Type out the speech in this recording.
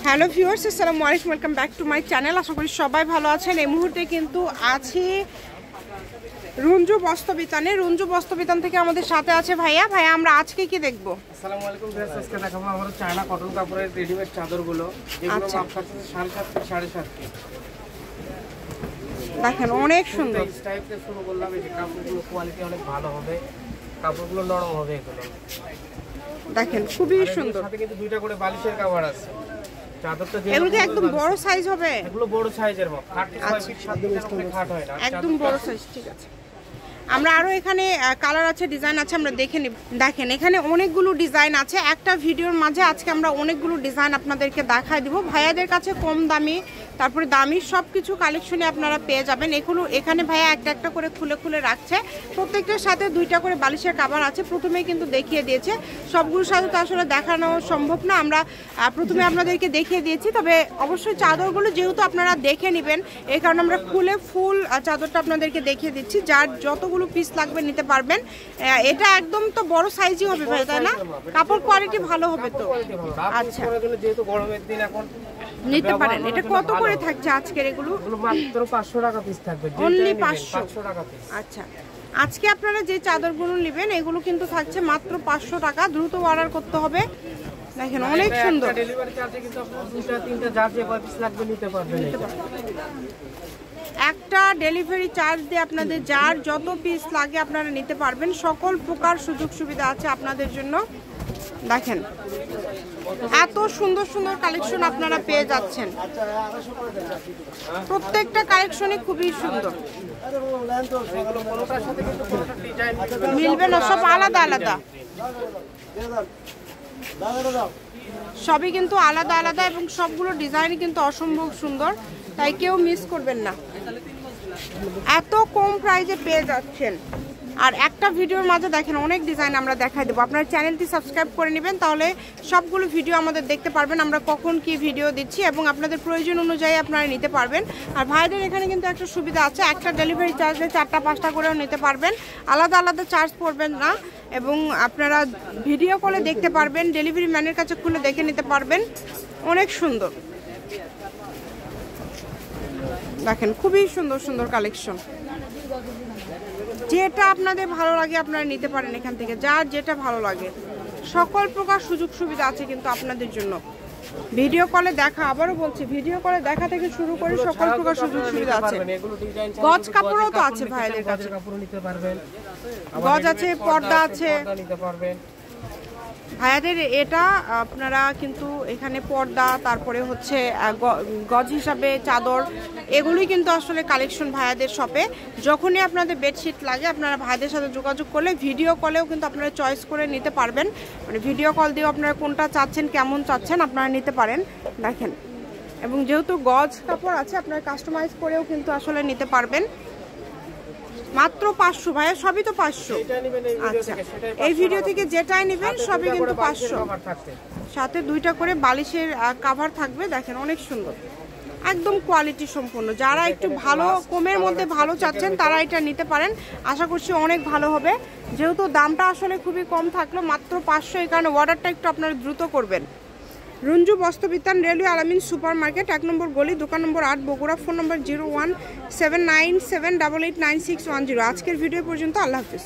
Hello viewers, আসসালামু আলাইকুম, welcome back to my channel. আশা করি সবাই ভালো আছেন। এই মুহূর্তে কিন্তু আছি রঞ্জু বস্ত্রবিতানে। রঞ্জু বস্ত্রবিতান থেকে আমাদের সাথে আছে ভাইয়া। ভাইয়া, আমরা আজকে কি দেখবো? আসসালামু আলাইকুম ভিউয়ার্স, আজকে দেখাবো আমরা চায়না কটন কাপড়ের রেডিমেড চাদরগুলো, যেগুলো মাপ থাকছে 7.5 থেকে 7.5 ফিট। দেখেন অনেক সুন্দর। এই টাইপ থেকে শুরু করলাম। এই কাপড়গুলো কোয়ালিটি অনেক ভালো হবে, কাপড়গুলো নরম হবে। এগুলো দেখেন খুবই সুন্দর। সাথে কিন্তু দুইটা করে বালিশের কভার আছে। চাদরটা যে এগুলো কি একদম বড় সাইজ হবে? এগুলো বড় সাইজের মাপ, 36 ফিট 7 ফিটের উপরে খাট হয় না। একদম বড় সাইজ, ঠিক আছে। আমরা আরও এখানে কালার আছে, ডিজাইন আছে, আমরা দেখে নিব। দেখেন এখানে অনেকগুলো ডিজাইন আছে। একটা ভিডিওর মাঝে আজকে আমরা অনেকগুলো ডিজাইন আপনাদেরকে দেখায় দিব। ভাইয়াদের কাছে কম দামি, তারপরে দামি সব কিছু কালেকশনে আপনারা পেয়ে যাবেন। এখানে ভাইয়া একটা একটা করে খুলে খুলে রাখছে। প্রত্যেকটার সাথে দুইটা করে বালিশের কভার আছে। প্রথমেই কিন্তু দেখিয়ে দিয়েছে। সবগুলোর সাথে তো আসলে দেখানো সম্ভব না, আমরা প্রথমে আপনাদেরকে দেখিয়ে দিয়েছি। তবে অবশ্যই চাদরগুলো যেহেতু আপনারা দেখে নেবেন, এই কারণে আমরা খুলে ফুল চাদরটা আপনাদেরকে দেখিয়ে দিচ্ছি। যার যতগুলো পিস লাগবে নিতে পারবেন। এটা একদম তো বড় সাইজই হবে ভাই, তাই না? কাপড় কোয়ালিটি ভালো হবে তো? আচ্ছা, যেহেতু গরমের দিন এখন নিতে পারেন। এটা কত করে থাকছে আজকের? এগুলো মাত্র 500 টাকা পিস থাকবে। অনলি 500 টাকা পিস। আচ্ছা, আজকে আপনারা যে চাদরগুলো নেবেন এগুলো কিন্তু থাকছে মাত্র 500 টাকা। দ্রুত অর্ডার করতে হবে। দেখেন অনেক সুন্দর। ডেলিভারি চার্জে কিন্তু আপনারা 2টা 3টা যার যে পিস লাগবে নিতে পারবেন। একটা ডেলিভারি চার্জ দিয়ে আপনাদের যার যত পিস লাগে আপনারা নিতে পারবেন। সকল প্রকার সুযোগ সুবিধা আছে আপনাদের জন্য। দেখেন এত সুন্দর সুন্দর কালেকশন আপনারা পেয়ে যাচ্ছেন। প্রত্যেকটা কালেকশনই খুবই সুন্দর, মিলবে না, সব আলাদা আলাদা, সবই কিন্তু আলাদা আলাদা এবং সবগুলো ডিজাইন কিন্তু অসম্ভব সুন্দর, তাই কেউ মিস করবেন না। এত কম প্রাইসে পেয়ে যাচ্ছেন। আর একটা ভিডিওর মাঝে দেখেন অনেক ডিজাইন আমরা দেখাই দেবো। আপনার চ্যানেলটি সাবস্ক্রাইব করে নেবেন, তাহলে সবগুলো ভিডিও আমাদের দেখতে পারবেন, আমরা কখন কি ভিডিও দিচ্ছি এবং আপনাদের প্রয়োজন অনুযায়ী আপনারা নিতে পারবেন। আর ভাইদের এখানে কিন্তু একটা সুবিধা আছে, একটা ডেলিভারি চার্জে 4টা 5টা করেও নিতে পারবেন। আলাদা আলাদা চার্জ পড়বেন না এবং আপনারা ভিডিও কলে দেখতে পারবেন, ডেলিভারি ম্যানের কাছে খুলে দেখে নিতে পারবেন। অনেক সুন্দর। দেখেন খুবই সুন্দর সুন্দর কালেকশন। যেটা আপনাদের ভালো লাগে আপনারা নিতে পারেন এখান থেকে, যার যেটা ভালো লাগে। সকল প্রকার সুযোগ সুবিধা আছে কিন্তু আপনাদের জন্য। ভিডিও কলে দেখা, আবারও বলছি, ভিডিও কলে দেখা থেকে শুরু করে সকল প্রকার সুযোগ সুবিধা আছে। গজ কাপড়ও তো আছে ভাইদের কাছে, গজ আছে, পর্দা আছে ভাইয়াদের। এটা আপনারা কিন্তু এখানে পর্দা, তারপরে হচ্ছে গজ হিসাবে চাদর, এগুলোই কিন্তু আসলে কালেকশন ভাইয়াদের শপে। যখনই আপনাদের বেডশিট লাগে আপনারা ভাইদের সাথে যোগাযোগ করলে ভিডিও কলেও কিন্তু আপনারা চয়েস করে নিতে পারবেন। মানে ভিডিও কল দিয়েও আপনারা কোনটা চাচ্ছেন, কেমন চাচ্ছেন আপনারা নিতে পারেন। দেখেন, এবং যেহেতু গজ কাপড় আছে আপনারা কাস্টমাইজ করেও কিন্তু আসলে নিতে পারবেন। মাত্র 500 ভাইয়া, সবই তো 500। আচ্ছা, এই ভিডিও থেকে যেটাই নেবেন সবই কিন্তু 500। সাথে 2টা করে বালিশের কভার থাকবে। দেখেন অনেক সুন্দর, একদম কোয়ালিটি সম্পূর্ণ। যারা একটু ভালো কমের মধ্যে ভালো চাচ্ছেন তারা এটা নিতে পারেন। আশা করছি অনেক ভালো হবে। যেহেতু দামটা আসলে খুবই কম থাকলো, মাত্র 500, এই কারণে অর্ডারটা একটু আপনারা দ্রুত করবেন। রঞ্জু বস্ত্রবিতান, রেলওয়ে আলামিন সুপার মার্কেট, 1 নম্বর গলি, দোকান নম্বর 8, বগুড়া। ফোন নম্বর 01797889610। আজকের ভিডিও পর্যন্ত, আল্লাহ হাফিজ।